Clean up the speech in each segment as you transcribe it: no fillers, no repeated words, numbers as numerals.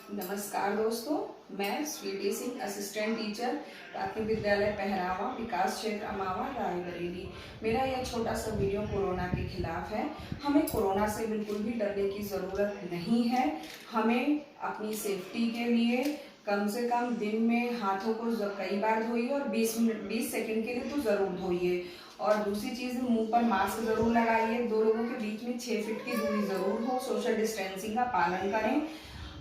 नमस्कार दोस्तों, मैं स्वीटी सिंह, असिस्टेंट टीचर, प्राथमिक विद्यालय पहरावा, विकास क्षेत्र अमावा, रायबरेली। मेरा यह छोटा सा वीडियो कोरोना के खिलाफ है। हमें कोरोना से बिल्कुल भी डरने की ज़रूरत नहीं है। हमें अपनी सेफ्टी के लिए कम से कम दिन में हाथों को कई बार धोइए और 20 सेकंड के लिए तो ज़रूर धोइए। और दूसरी चीज़, मुंह पर मास्क ज़रूर लगाइए। दो लोगों के बीच में 6 फीट की दूरी ज़रूर हो। सोशल डिस्टेंसिंग का पालन करें।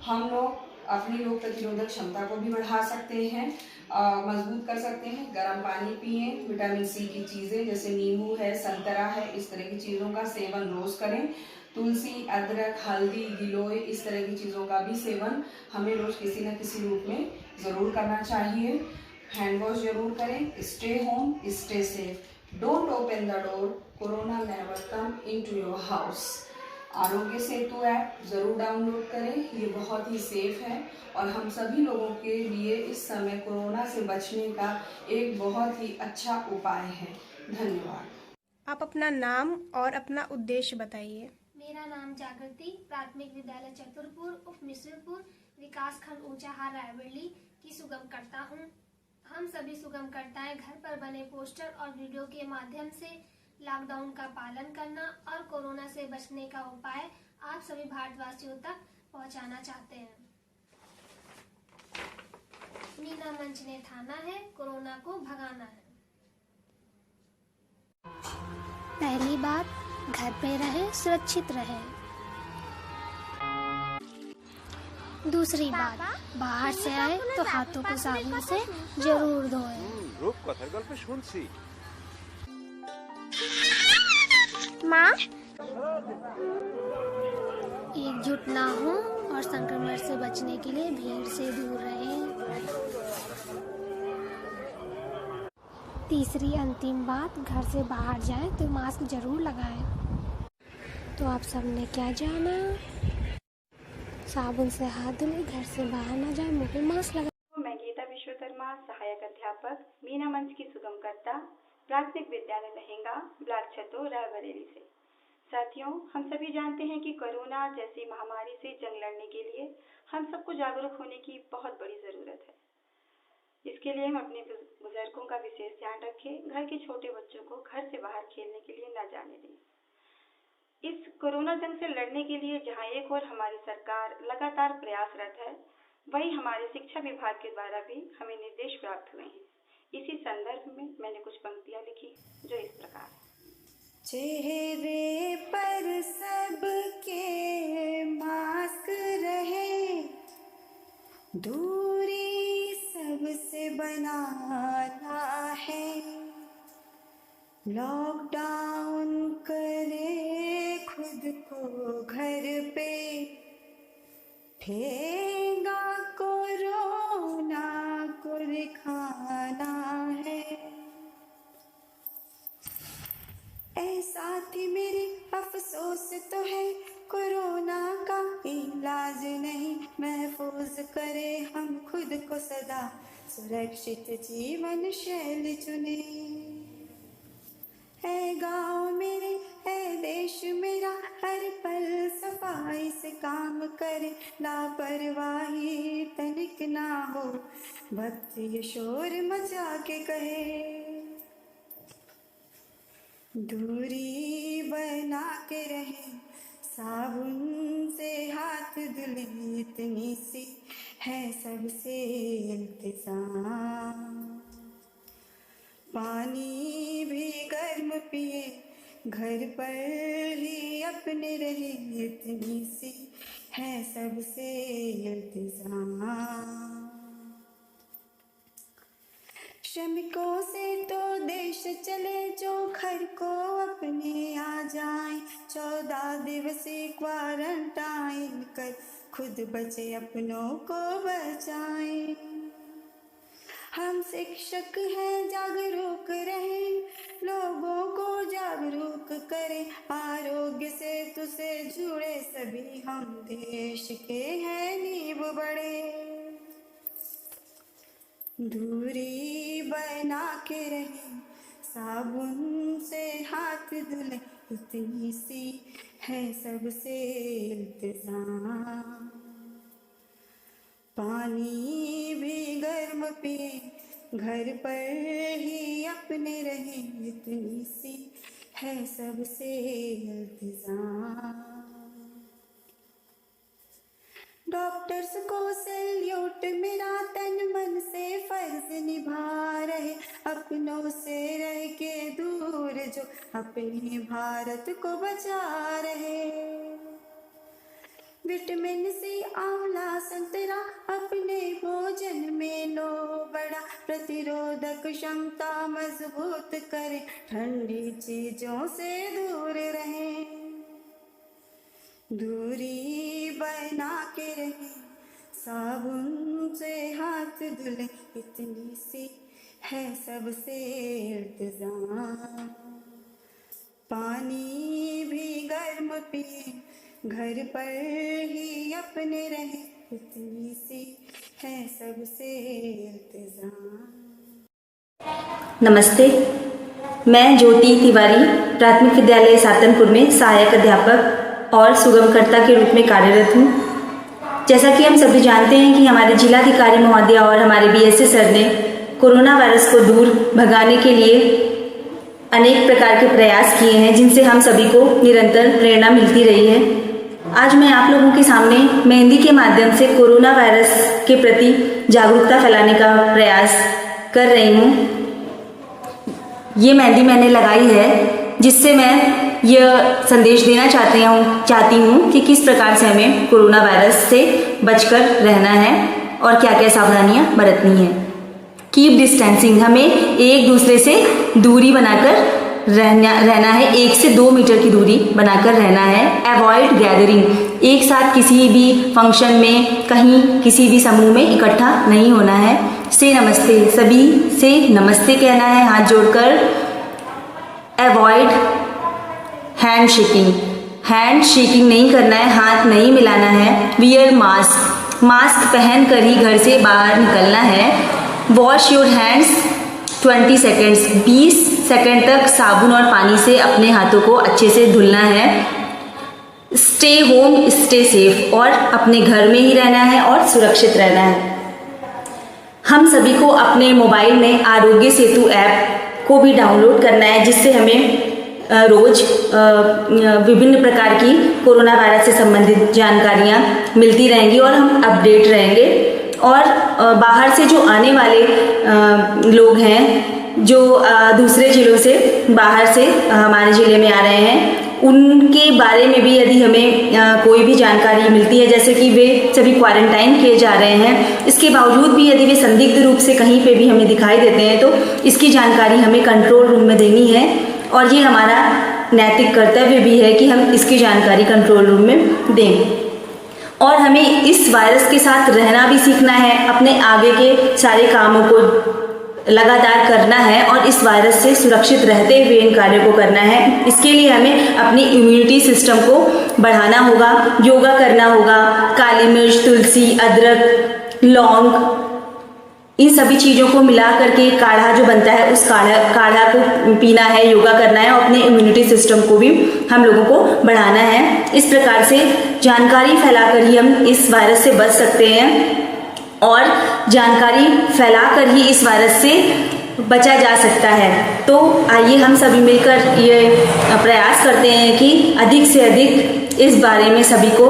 हम लोग अपनी रोग प्रतिरोधक क्षमता को भी बढ़ा सकते हैं, मजबूत कर सकते हैं। गर्म पानी पिए, विटामिन सी की चीज़ें जैसे नींबू है, संतरा है, इस तरह की चीज़ों का सेवन रोज़ करें। तुलसी, अदरक, हल्दी, गिलोय, इस तरह की चीज़ों का भी सेवन हमें रोज़ किसी न किसी रूप में ज़रूर करना चाहिए। हैंड वॉश जरूर करें। Stay home, stay safe, don't open the door, corona never come into your house. Aarogya Setu app ज़रूर डाउनलोड करें, ये बहुत ही सेफ है और हम सभी लोगों के लिए इस समय कोरोना से बचने का एक बहुत ही अच्छा उपाय है। धन्यवाद। आप अपना नाम और अपना उद्देश्य बताइए। मेरा नाम जागृति, प्राथमिक विद्यालय चतुरपुर, उप मिश्रपुर, विकास खंड ऊंचाहार, रायबरेली की सुगमकर्ता हूँ। हम सभी सुगमकर्ताएं घर पर बने पोस्टर और वीडियो के माध्यम से लॉकडाउन का पालन करना और कोरोना से बचने का उपाय आप सभी भारतवासियों तक पहुंचाना चाहते हैं। मीना मंच ने ठाना है, कोरोना को भगाना है। पहली बात, घर पे रहे, सुरक्षित रहे। दूसरी बात, बाहर से आए तो हाथों को साबुन से जरूर धोएं। রূপকথার গল্প শুনছি। माँ, एकजुट ना हो और संक्रमण से बचने के लिए भीड़ से दूर रहें। तीसरी अंतिम बात, घर से बाहर जाएं तो मास्क जरूर लगाएं। तो आप सबने क्या जाना? साबुन से हाथ धुले, घर से बाहर ना जाए, मुंह पे मास्क लगाएं। मैं गीता विश्वकर्मा, सहायक अध्यापक, मीना मंच की सुगमकर्ता, प्राथमिक विद्यालय लहेंगा, ब्लॉक छतो, रायबरेली से। साथियों, हम सभी जानते हैं कि कोरोना जैसी महामारी से जंग लड़ने के लिए हम सबको जागरूक होने की बहुत बड़ी ज़रूरत है। इसके लिए हम अपने बुजुर्गों का विशेष ध्यान रखें। घर के छोटे बच्चों को घर से बाहर खेलने के लिए न जाने दें। इस कोरोना जंग से लड़ने के लिए जहां एक और हमारी सरकार लगातार प्रयासरत है, वहीं हमारे शिक्षा विभाग के द्वारा भी हमें निर्देश प्राप्त हुए हैं। इसी संदर्भ में मैंने कुछ पंक्तियां लिखी जो इस प्रकार है। चेहरे पर सबके मास्क रहे, दूरी सबसे बनाना है, लॉकडाउन करे खुद को घर पे, ठेंगा कोरोना को दिखाना है। ऐ साथी मेरे, अफसोस तो है कोरोना का इलाज नहीं महफूज करे हम खुद को सदा, सुरक्षित जीवन शैली चुने। है गाँव मेरे, है देश मेरा, हर पल सफाई से काम करे, लापरवाही तनिक ना हो, भक्त ये शोर मचा के कहे, दूरी बना के रहे, साबुन से हाथ धुले, इतनी सी है सबसे इल्तिज़ाम, पानी भी गर्म पिए, घर पर ही अपने रहे, इतनी सी है सबसे इल्तिज़ाम। श्रमिकों से तो देश चले जो घर को अपने आ जाएं, 14 दिवसीय क्वारंटाइन कर खुद बचे अपनों को बचाएं। हम शिक्षक हैं, जागरूक रहें, लोगों को जागरूक करें, आरोग्य सेतु से जुड़े सभी हम देश के हैं नींव बड़े, दूरी बना के रहे, साबुन से हाथ धुले, इतनी सी है सबसे इल्तिज़ाम। पानी भी गर्म पिए, घर पर ही अपने रहे, इतनी सी है सबसे इल्तिज़ाम। डॉक्टर्स को सैल्यूट, मेरा तन मन से फर्ज निभा रहे, अपनों से रह के दूर जो अपने भारत को बचा रहे। विटामिन सी, आंवला, संतरा अपने भोजन में लो, बड़ा प्रतिरोधक क्षमता मजबूत करे, ठंडी चीजों से दूर रहें, दूरी बना के रहे, साबुन से हाथ धुले, इतनी सी है सबसे इल्तिज़ाम। पानी भी गर्म पिए, घर पर ही अपने रहे, इतनी सी है सबसे इल्तिज़ाम। नमस्ते, मैं ज्योति तिवारी प्राथमिक विद्यालय सातनपुर में सहायक अध्यापक और सुगमकर्ता के रूप में कार्यरत हूँ। जैसा कि हम सभी जानते हैं कि हमारे जिलाधिकारी महोदय और हमारे बीएसए सर ने कोरोना वायरस को दूर भगाने के लिए अनेक प्रकार के प्रयास किए हैं, जिनसे हम सभी को निरंतर प्रेरणा मिलती रही है। आज मैं आप लोगों के सामने मेहंदी के माध्यम से कोरोना वायरस के प्रति जागरूकता फैलाने का प्रयास कर रही हूँ। ये मेहंदी मैंने लगाई है, जिससे मैं यह संदेश देना चाहती हूँ कि किस प्रकार से हमें कोरोना वायरस से बचकर रहना है और क्या क्या सावधानियाँ बरतनी है। कीप डिस्टेंसिंग, हमें एक दूसरे से दूरी बनाकर रहना है, 1 से 2 मीटर की दूरी बनाकर रहना है। अवॉइड गैदरिंग, एक साथ किसी भी फंक्शन में, कहीं किसी भी समूह में इकट्ठा नहीं होना है। से नमस्ते, सभी से नमस्ते कहना है हाथ जोड़कर। Avoid hand shaking, hand shaking नहीं करना है, हाथ नहीं मिलाना है। वियर मास्क, मास्क पहन कर ही घर से बाहर निकलना है। Wash your hands 20 seconds, 20 second तक साबुन और पानी से अपने हाथों को अच्छे से धुलना है। स्टे होम स्टे सेफ, और अपने घर में ही रहना है और सुरक्षित रहना है। हम सभी को अपने मोबाइल में आरोग्य सेतु ऐप को भी डाउनलोड करना है, जिससे हमें रोज विभिन्न प्रकार की कोरोना वायरस से संबंधित जानकारियाँ मिलती रहेंगी और हम अपडेट रहेंगे। और बाहर से जो आने वाले लोग हैं, जो दूसरे जिलों से बाहर से हमारे ज़िले में आ रहे हैं, उनके बारे में भी यदि हमें कोई भी जानकारी मिलती है, जैसे कि वे सभी क्वारंटाइन किए जा रहे हैं, इसके बावजूद भी यदि वे संदिग्ध रूप से कहीं पे भी हमें दिखाई देते हैं, तो इसकी जानकारी हमें कंट्रोल रूम में देनी है। और ये हमारा नैतिक कर्तव्य भी है कि हम इसकी जानकारी कंट्रोल रूम में दें। और हमें इस वायरस के साथ रहना भी सीखना है, अपने आगे के सारे कामों को लगातार करना है और इस वायरस से सुरक्षित रहते हुए इन कार्यों को करना है। इसके लिए हमें अपनी इम्यूनिटी सिस्टम को बढ़ाना होगा, योगा करना होगा, काली मिर्च, तुलसी, अदरक, लौंग, इन सभी चीज़ों को मिला करके काढ़ा जो बनता है, उस काढ़ा को पीना है, योगा करना है और अपने इम्यूनिटी सिस्टम को भी हम लोगों को बढ़ाना है। इस प्रकार से जानकारी फैलाकर ही हम इस वायरस से बच सकते हैं और जानकारी फैलाकर ही इस वायरस से बचा जा सकता है। तो आइए हम सभी मिलकर ये प्रयास करते हैं कि अधिक से अधिक इस बारे में सभी को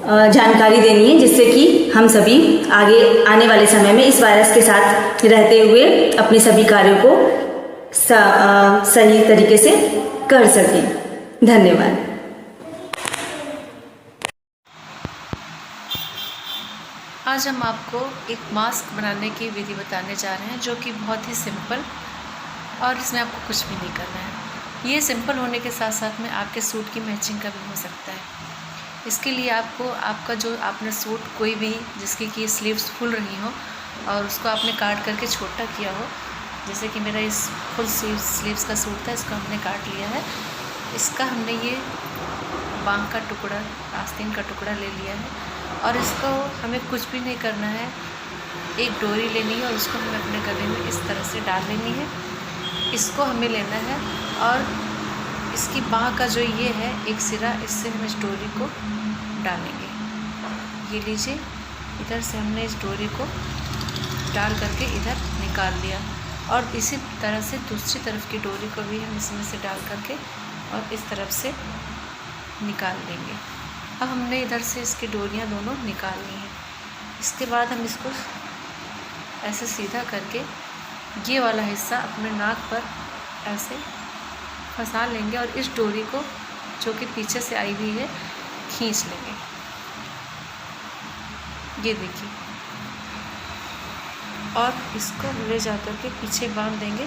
जानकारी देनी है, जिससे कि हम सभी आगे आने वाले समय में इस वायरस के साथ रहते हुए अपने सभी कार्यों को सही तरीके से कर सकें। धन्यवाद। आज हम आपको एक मास्क बनाने की विधि बताने जा रहे हैं, जो कि बहुत ही सिंपल, और इसमें आपको कुछ भी नहीं करना है। ये सिंपल होने के साथ साथ में आपके सूट की मैचिंग का भी हो सकता है। इसके लिए आपको आपका जो आपने सूट कोई भी जिसकी कि स्लीव्स फुल रही हो और उसको आपने काट करके छोटा किया हो, जैसे कि मेरा इस फुल स्लीव्स का सूट था, इसको हमने काट लिया है। इसका हमने ये बांह का टुकड़ा, आस्तीन का टुकड़ा ले लिया है और इसको हमें कुछ भी नहीं करना है। एक डोरी लेनी है और उसको हमें अपने गले में इस तरह से डाल लेनी है। इसको हमें लेना है और इसकी बाँह का जो ये है एक सिरा, इससे हम इस डोरी को डालेंगे। ये लीजिए, इधर से हमने इस डोरी को डाल करके इधर निकाल लिया और इसी तरह से दूसरी तरफ की डोरी को भी हम इसमें से डाल करके और इस तरफ से निकाल लेंगे। अब हमने इधर से इसकी डोरियाँ दोनों निकाल ली हैं। इसके बाद हम इसको ऐसे सीधा करके ये वाला हिस्सा अपने नाक पर ऐसे फंसा लेंगे और इस डोरी को जो कि पीछे से आई हुई है खींच लेंगे। ये देखिए, और इसको ले जाकर के पीछे बांध देंगे।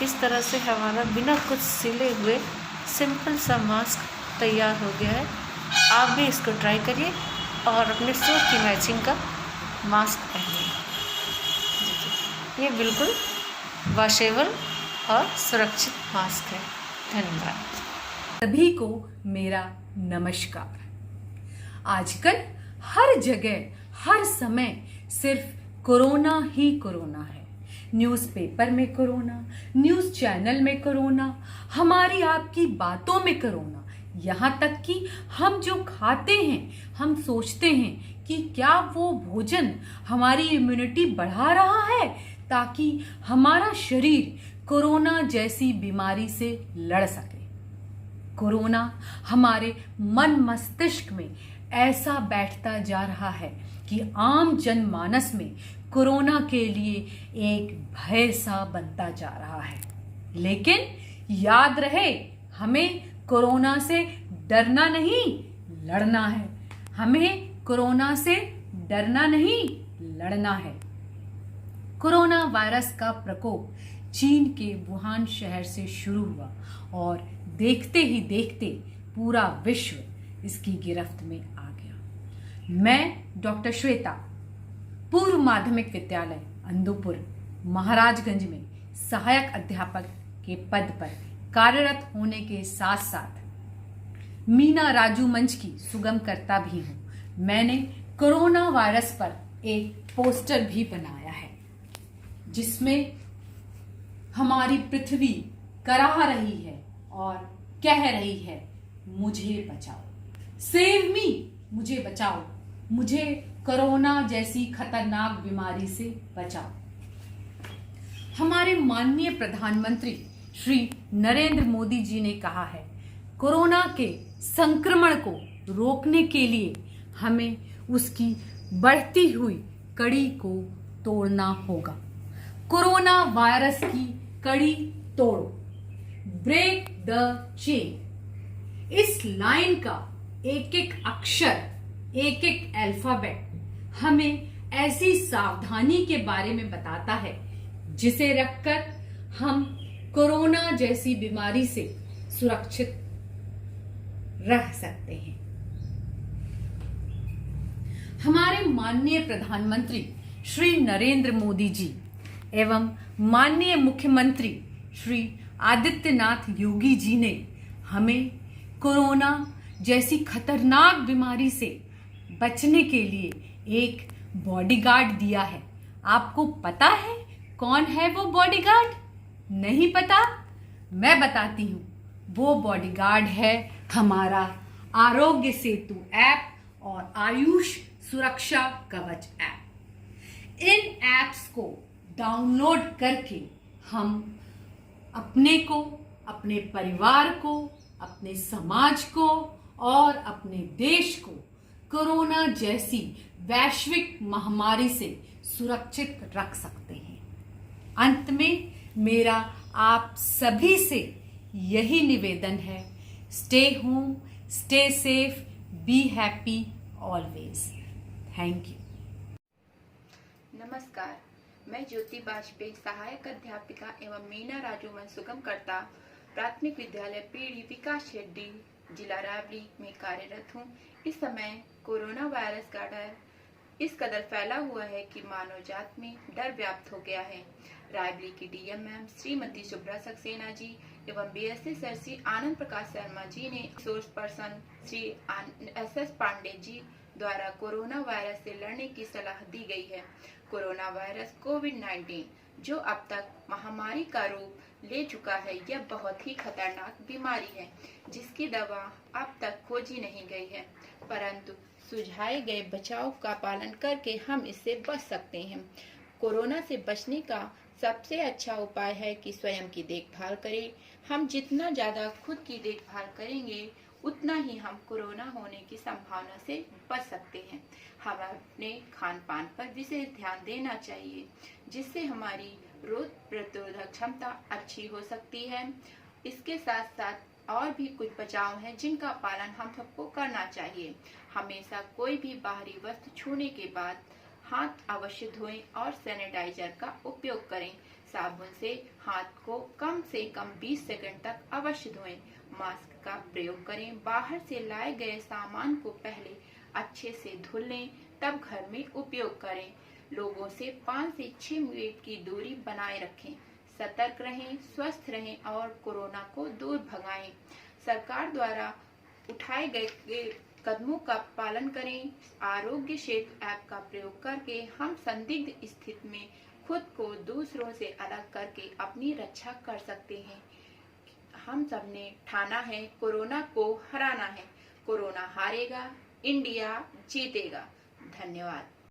इस तरह से हमारा बिना कुछ सिले हुए सिंपल सा मास्क तैयार हो गया है। आप भी इसको ट्राई करिए और अपने सूट की मैचिंग का मास्क पहनिए। ये बिल्कुल वॉशेबल और सुरक्षित मास्क है। धन्यवाद। सभी को मेरा नमस्कार। आजकल हर जगह हर समय सिर्फ कोरोना ही कोरोना है। न्यूज़पेपर में कोरोना, न्यूज़ चैनल में कोरोना, हमारी आपकी बातों में कोरोना, यहाँ तक कि हम जो खाते हैं हम सोचते हैं कि क्या वो भोजन हमारी इम्यूनिटी बढ़ा रहा है ताकि हमारा शरीर कोरोना जैसी बीमारी से लड़ सके। कोरोना हमारे मन मस्तिष्क में ऐसा बैठता जा रहा है कि आम जनमानस में कोरोना के लिए एक भय सा बनता जा रहा है। लेकिन याद रहे, हमें कोरोना से डरना नहीं, लड़ना है। हमें कोरोना से डरना नहीं, लड़ना है। कोरोना वायरस का प्रकोप चीन के वुहान शहर से शुरू हुआ और देखते ही देखते पूरा विश्व इसकी गिरफ्त में आ गया। मैं डॉक्टर श्वेता, पूर्व माध्यमिक विद्यालय अंदुपुर महाराजगंज में सहायक अध्यापक के पद पर कार्यरत होने के साथ साथ मीना राजू मंच की सुगमकर्ता भी हूँ। मैंने कोरोना वायरस पर एक पोस्टर भी बनाया है जिसमें हमारी पृथ्वी कराह रही है और कह रही है, मुझे बचाओ, सेव मी, मुझे बचाओ, मुझे कोरोना जैसी खतरनाक बीमारी से बचाओ। हमारे माननीय प्रधानमंत्री श्री नरेंद्र मोदी जी ने कहा है, कोरोना के संक्रमण को रोकने के लिए हमें उसकी बढ़ती हुई कड़ी को तोड़ना होगा। कोरोना वायरस की कड़ी तोड़ो, ब्रेक द चेन। इस लाइन का एक एक अक्षर, एक एक अल्फाबेट हमें ऐसी सावधानी के बारे में बताता है जिसे रखकर हम कोरोना जैसी बीमारी से सुरक्षित रह सकते हैं। हमारे माननीय प्रधानमंत्री श्री नरेंद्र मोदी जी एवं माननीय मुख्यमंत्री श्री आदित्यनाथ योगी जी ने हमें कोरोना जैसी खतरनाक बीमारी से बचने के लिए एक बॉडीगार्ड दिया है। आपको पता है कौन है वो बॉडीगार्ड? नहीं पता? मैं बताती हूँ। वो बॉडीगार्ड है हमारा आरोग्य सेतु ऐप और आयुष सुरक्षा कवच ऐप। इन ऐप्स को डाउनलोड करके हम अपने को, अपने परिवार को, अपने समाज को और अपने देश को कोरोना जैसी वैश्विक महामारी से सुरक्षित रख सकते हैं। अंत में मेरा आप सभी से यही निवेदन है, stay home, stay safe, be happy always. Thank you. नमस्कार, मैं ज्योति बाजपेयी, सहायक अध्यापिका एवं मीना राजू मंच सुगमकर्ता, प्राथमिक विद्यालय पीढ़ी विकास शेट्टी, जिला रायबरेली में कार्यरत हूँ। इस समय कोरोना वायरस का डर इस कदर फैला हुआ है कि मानव जात में डर व्याप्त हो गया है। रायबरेली की डीएम मैम श्रीमती शुभ्रा सक्सेना जी एवं बीएससी सर श्री आनंद प्रकाश शर्मा जी ने source person Shri SS Pande ji द्वारा कोरोना वायरस से लड़ने की सलाह दी गई है। कोरोना वायरस कोविड-19 जो अब तक महामारी का रूप ले चुका है, यह बहुत ही खतरनाक बीमारी है जिसकी दवा अब तक खोजी नहीं गई है, परंतु सुझाए गए बचाव का पालन करके हम इससे बच सकते हैं। कोरोना से बचने का सबसे अच्छा उपाय है कि स्वयं की देखभाल करें। हम जितना ज़्यादा खुद की देखभाल करेंगे उतना ही हम कोरोना होने की संभावना से बच सकते हैं। हमें अपने खान पान पर विशेष ध्यान देना चाहिए, जिससे हमारी रोग प्रतिरोधक क्षमता अच्छी हो सकती है। इसके साथ साथ और भी कुछ बचाव हैं जिनका पालन हम सबको करना चाहिए। हमेशा कोई भी बाहरी वस्तु छूने के बाद हाथ अवश्य धोएं और सैनिटाइजर का उपयोग करें। साबुन से हाथ को कम से कम 20 सेकंड तक अवश्य धोएं। मास्क का प्रयोग करें। बाहर से लाए गए सामान को पहले अच्छे से धुल लें, तब घर में उपयोग करें। लोगों से 5 से 6 मिनट की दूरी बनाए रखें। सतर्क रहें, स्वस्थ रहें और कोरोना को दूर भगाएं। सरकार द्वारा उठाए गए कदमों का पालन करें। आरोग्य सेतु ऐप का प्रयोग करके हम संदिग्ध स्थिति में खुद को दूसरों से अलग करके अपनी रक्षा कर सकते हैं। हम सबने ठाना है, कोरोना को हराना है। कोरोना हारेगा, इंडिया जीतेगा। धन्यवाद।